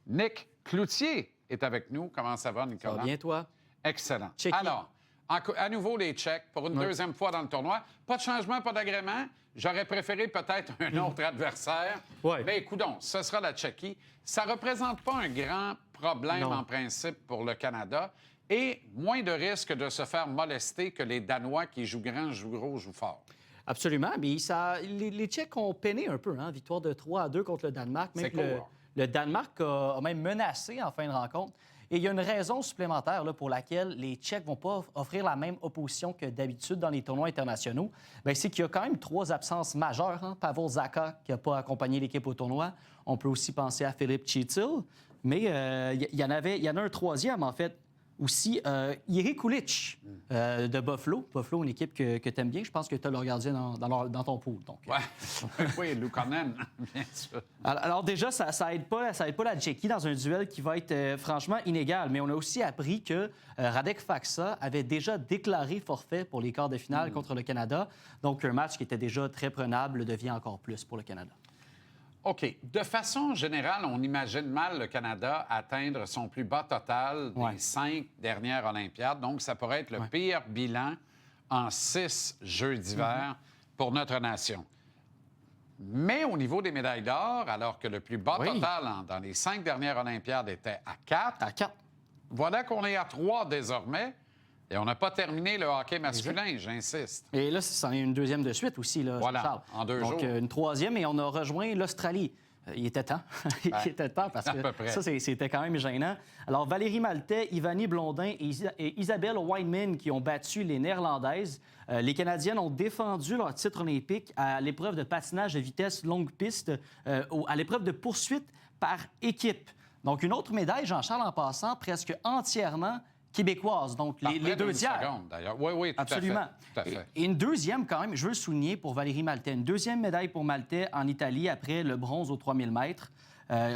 Nick Cloutier est avec nous. Comment ça va, Nicolas? Ça va bien, toi? Excellent. Tchéquie. Alors, à nouveau, les Tchèques, pour une deuxième fois dans le tournoi. Pas de changement, pas d'agrément. J'aurais préféré peut-être un autre adversaire. Ouais. Mais écoutons, ce sera la Tchéquie. Ça ne représente pas un grand problème, Non. en principe, pour le Canada. Et moins de risque de se faire molester que les Danois qui jouent grand, jouent gros, jouent fort. Absolument. Mais les Tchèques ont peiné un peu, hein? Victoire de 3-2 contre le Danemark. Même C'est que cool. le Danemark a même menacé en fin de rencontre. Et il y a une raison supplémentaire là, pour laquelle les Tchèques ne vont pas offrir la même opposition que d'habitude dans les tournois internationaux. Bien, c'est qu'il y a quand même 3 absences majeures. Hein? Pavel Zacha, qui n'a pas accompagné l'équipe au tournoi. On peut aussi penser à Philippe Chytil. Mais il y en a un troisième, en fait, aussi. Jiri Kulich de Buffalo. Buffalo, une équipe que tu aimes bien. Je pense que tu as leur gardien dans ton pool. Donc, Ouais. Oui, Luukkonen, bien sûr. Alors déjà, ça aide pas la Tchéquie dans un duel qui va être franchement inégal. Mais on a aussi appris que Radek Faksa avait déjà déclaré forfait pour les quarts de finale contre le Canada. Donc un match qui était déjà très prenable le devient encore plus pour le Canada. OK. De façon générale, on imagine mal le Canada atteindre son plus bas total des 5 dernières Olympiades. Donc, ça pourrait être le pire bilan en 6 Jeux d'hiver pour notre nation. Mais au niveau des médailles d'or, alors que le plus bas total dans les 5 dernières Olympiades était à 4, À 4. voilà qu'on est à 3 désormais. Et on n'a pas terminé le hockey masculin, j'insiste. Et là, c'en est une deuxième de suite aussi, là, Voilà, Charles. en 2 jours. Donc, une troisième, et on a rejoint l'Australie. Il était temps. Il était temps parce à peu que près. ça, c'était quand même gênant. Alors, Valérie Maltais, Ivani Blondin et Isabelle Weinman qui ont battu les Néerlandaises. Les Canadiennes ont défendu leur titre olympique à l'épreuve de patinage de vitesse longue piste, à l'épreuve de poursuite par équipe. Donc, une autre médaille, Jean-Charles, en passant, presque entièrement québécoise. Donc, les deux tiers. Seconde, d'ailleurs. Oui, tout Absolument. à fait. Tout à fait. Et une deuxième, quand même, je veux le souligner pour Valérie Maltais. Une deuxième médaille pour Maltais en Italie après le bronze aux 3000 mètres.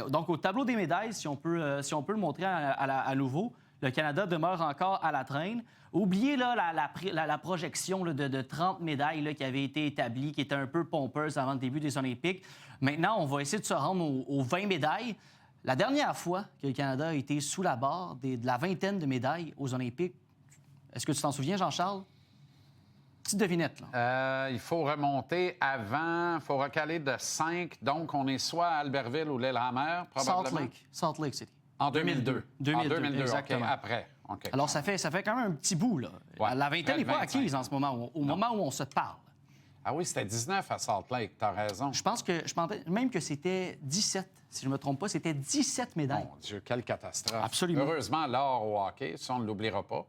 Donc, au tableau des médailles, si on peut le montrer à nouveau, le Canada demeure encore à la traîne. Oubliez là, la projection là, de 30 médailles là, qui avait été établie, qui était un peu pompeuse avant le début des Olympiques. Maintenant, on va essayer de se rendre aux 20 médailles. La dernière fois que le Canada a été sous la barre de la vingtaine de médailles aux Olympiques, est-ce que tu t'en souviens, Jean-Charles? Petite devinette, là. Il faut remonter avant, il faut recaler de 5. Donc, on est soit à Albertville ou Lillehammer, probablement. Salt Lake City. En 2002. En 2002, exactement. OK, après. OK. Alors, ça fait quand même un petit bout, là. Ouais. La vingtaine n'est pas 25. acquise en ce moment, au moment où on se parle. Ah oui, c'était 19 à Salt Lake, t'as raison. Je pense même que c'était 17, si je ne me trompe pas. C'était 17 médailles. Mon Dieu, quelle catastrophe. Absolument. Heureusement, l'or au hockey, ça, on ne l'oubliera pas.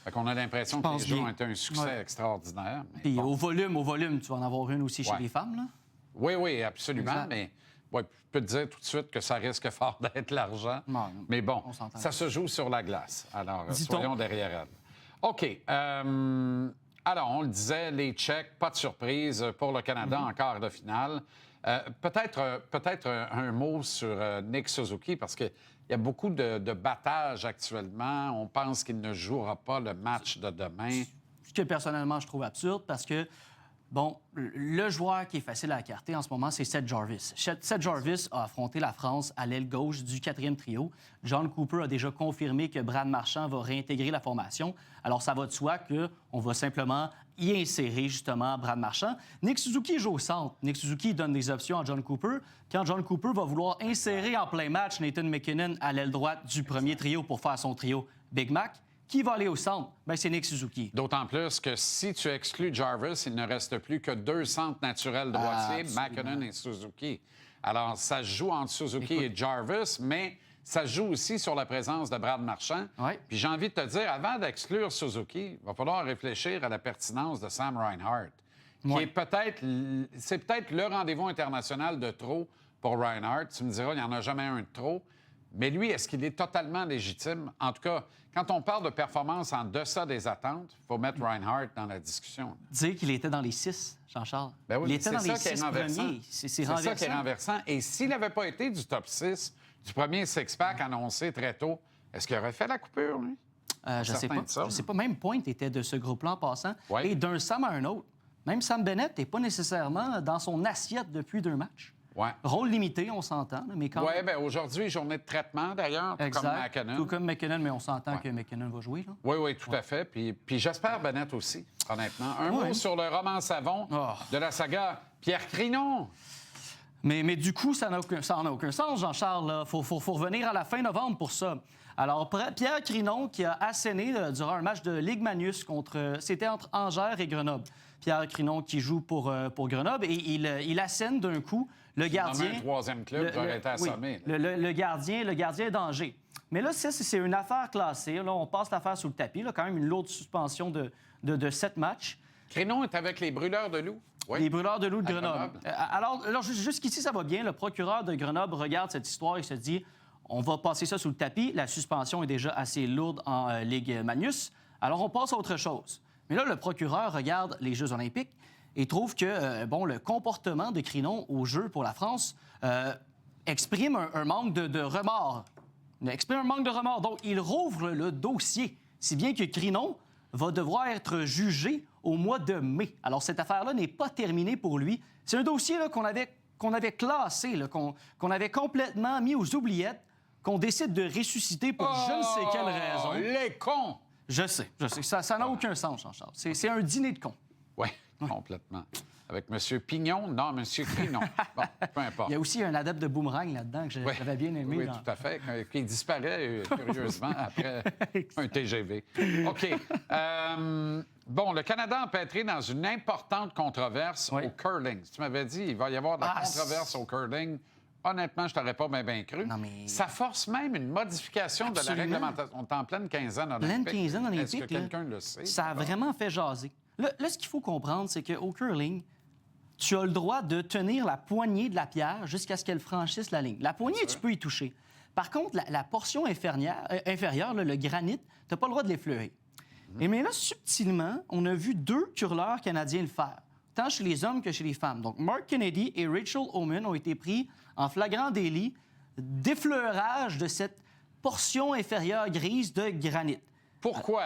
Fait qu'on a l'impression que les Jeux ont été un succès extraordinaire. Mais Puis bon. au volume, tu vas en avoir une aussi chez les femmes, là. Oui, absolument, Exact. mais je peux te dire tout de suite que ça risque fort d'être l'argent. Non, mais bon, on s'entend. ça se joue sur la glace. Alors, Dit-on. soyons derrière elle. OK. Alors, on le disait, les Tchèques, pas de surprise pour le Canada en quart de finale. Peut-être un mot sur Nick Suzuki, parce qu'il y a beaucoup de battage actuellement. On pense qu'il ne jouera pas le match de demain. Ce que personnellement, je trouve absurde parce que, bon, le joueur qui est facile à écarter en ce moment, c'est Seth Jarvis. Seth Jarvis a affronté la France à l'aile gauche du 4e trio. John Cooper a déjà confirmé que Brad Marchand va réintégrer la formation. Alors, ça va de soi qu'on va simplement y insérer, justement, Brad Marchand. Nick Suzuki joue au centre. Nick Suzuki donne des options à John Cooper. Quand John Cooper va vouloir insérer en plein match Nathan McKinnon à l'aile droite du premier trio pour faire son trio Big Mac, qui va aller au centre? Bien, c'est Nick Suzuki. D'autant plus que si tu exclus Jarvis, il ne reste plus que 2 centres naturels droitiers, McKinnon et Suzuki. Alors, ça se joue entre Suzuki et Jarvis, mais ça se joue aussi sur la présence de Brad Marchand. Ouais. Puis j'ai envie de te dire, avant d'exclure Suzuki, il va falloir réfléchir à la pertinence de Sam Reinhart, qui est c'est peut-être le rendez-vous international de trop pour Reinhart. Tu me diras, il n'y en a jamais un de trop. Mais lui, est-ce qu'il est totalement légitime? En tout cas, quand on parle de performance en deçà des attentes, il faut mettre Reinhart dans la discussion. Dire qu'il était dans les 6, Jean-Charles. Ben oui, il était c'est dans ça les qui est 6 renversant. premiers. C'est ça qui est renversant. Et s'il n'avait pas été du top 6, du premier six-pack annoncé très tôt, est-ce qu'il aurait fait la coupure, lui? Je sais pas. certain de ça. Je sais pas. Même Point était de ce groupe-là en passant. Ouais. Et d'un Sam à un autre. Même Sam Bennett n'est pas nécessairement dans son assiette depuis 2 matchs. Ouais. Rôle limité, on s'entend, mais quand Oui, même. bien aujourd'hui, journée de traitement d'ailleurs, tout comme McKinnon. Tout comme McKinnon, mais on s'entend que McKinnon va jouer. Là. Oui, tout à fait. Puis j'espère Bennett aussi, honnêtement. Un mot sur le roman savon de la saga Pierre Crinon. Mais du coup, ça n'a aucun sens, Jean-Charles. Il faut revenir à la fin novembre pour ça. Alors, Pierre Crinon qui a asséné durant un match de Ligue Magnus c'était entre Angers et Grenoble. Pierre Crinon qui joue pour Grenoble et il assène d'un coup le gardien. Un troisième club qui aurait été assommé. Oui, le gardien d'Angers. Mais là, c'est une affaire classée. Là, on passe l'affaire sous le tapis. Là, quand même une lourde suspension de 7 matchs. Crinon est avec les Brûleurs de loups. Oui. Les Brûleurs de loups de Grenoble. Alors jusqu'ici, ça va bien. Le procureur de Grenoble regarde cette histoire et se dit on va passer ça sous le tapis. La suspension est déjà assez lourde en Ligue Magnus. Alors, on passe à autre chose. Mais là, le procureur regarde les Jeux olympiques et trouve que le comportement de Crinon au jeu pour la France exprime un manque de remords. Exprime un manque de remords. Donc, il rouvre le dossier, si bien que Crinon va devoir être jugé au mois de mai. Alors, cette affaire-là n'est pas terminée pour lui. C'est un dossier là, qu'on avait classé, là, qu'on avait complètement mis aux oubliettes, qu'on décide de ressusciter pour je ne sais quelle raison. Les cons! Je sais. Ça n'a aucun sens, Jean-Charles. C'est un dîner de cons. Oui, complètement. Avec M. Pignon, non, M. Crinon. Bon, peu importe. Il y a aussi un adepte de boomerang là-dedans que j'avais bien aimé. Oui, tout à fait, qui disparaît curieusement après un TGV. OK. Bon, le Canada empêtré dans une importante controverse au curling. Tu m'avais dit il va y avoir de la controverse au curling. Honnêtement, je t'aurais pas bien cru. Non, mais... Ça force même une modification de la réglementation. On est en pleine quinzaine olympique. Pleine quinzaine olympique. Est-ce que quelqu'un le sait? Ça a vraiment fait jaser. Là, ce qu'il faut comprendre, c'est qu'au curling, tu as le droit de tenir la poignée de la pierre jusqu'à ce qu'elle franchisse la ligne. La poignée, tu peux y toucher. Par contre, la portion inférieure, là, le granit, tu n'as pas le droit de l'effleurer. Mais là, subtilement, on a vu 2 curleurs canadiens le faire, tant chez les hommes que chez les femmes. Donc, Mark Kennedy et Rachel Oman ont été pris en flagrant délit d'effleurage de cette portion inférieure grise de granit. Pourquoi?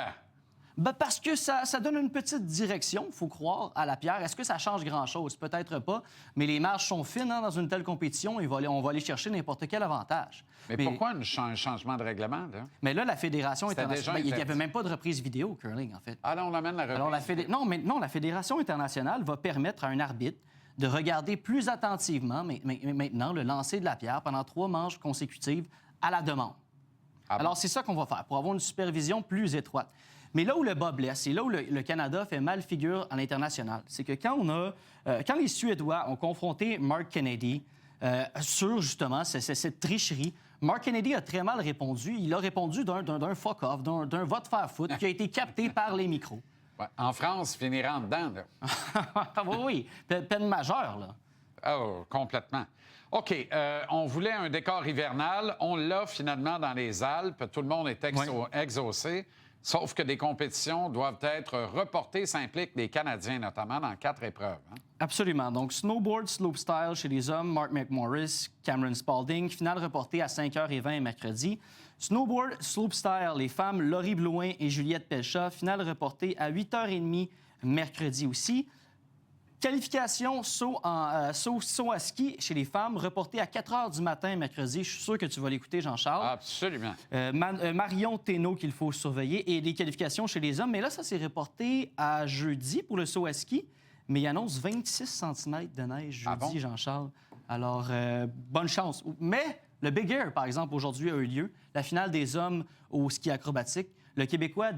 Parce que ça donne une petite direction, il faut croire, à la pierre. Est-ce que ça change grand-chose? Peut-être pas, mais les marges sont fines dans une telle compétition et on va aller chercher n'importe quel avantage. Mais pourquoi un changement de règlement, là? Mais là, la Fédération internationale... Il n'y avait interdit. même pas de reprise vidéo au curling, en fait. Ah là, on amène la reprise. Alors, la Fédération internationale va permettre à un arbitre de regarder plus attentivement, maintenant, le lancer de la pierre pendant 3 manches consécutives à la demande. Alors, c'est ça qu'on va faire, pour avoir une supervision plus étroite. Mais là où le bas blesse, et là où le Canada fait mal figure à l'international, c'est que quand les Suédois ont confronté Mark Kennedy sur, justement, cette tricherie, Mark Kennedy a très mal répondu. Il a répondu d'un fuck-off, d'un va te faire foutre, qui a été capté par les micros. Ouais. En France, finira en dedans, là. Oui, peine majeure, là. Oh, complètement. OK, on voulait un décor hivernal. On l'a finalement dans les Alpes. Tout le monde est exaucé. Sauf que des compétitions doivent être reportées. Ça implique des Canadiens, notamment, dans 4 épreuves. Hein? Absolument. Donc, snowboard, slopestyle chez les hommes, Mark McMorris, Cameron Spalding, finale reportée à 5h20 mercredi. Snowboard, slopestyle, les femmes, Laurie Blouin et Juliette Pelcha, finale reportée à 8h30 mercredi aussi. Qualification saut à ski chez les femmes, reporté à 4 h du matin mercredi. Je suis sûr que tu vas l'écouter, Jean-Charles. Absolument. Marion Thénault qu'il faut surveiller et les qualifications chez les hommes. Mais là, ça s'est reporté à jeudi pour le saut à ski. Mais il annonce 26 cm de neige jeudi, Jean-Charles. Alors, bonne chance. Mais le Big Air, par exemple, aujourd'hui a eu lieu. La finale des hommes au ski acrobatique. Le Québécois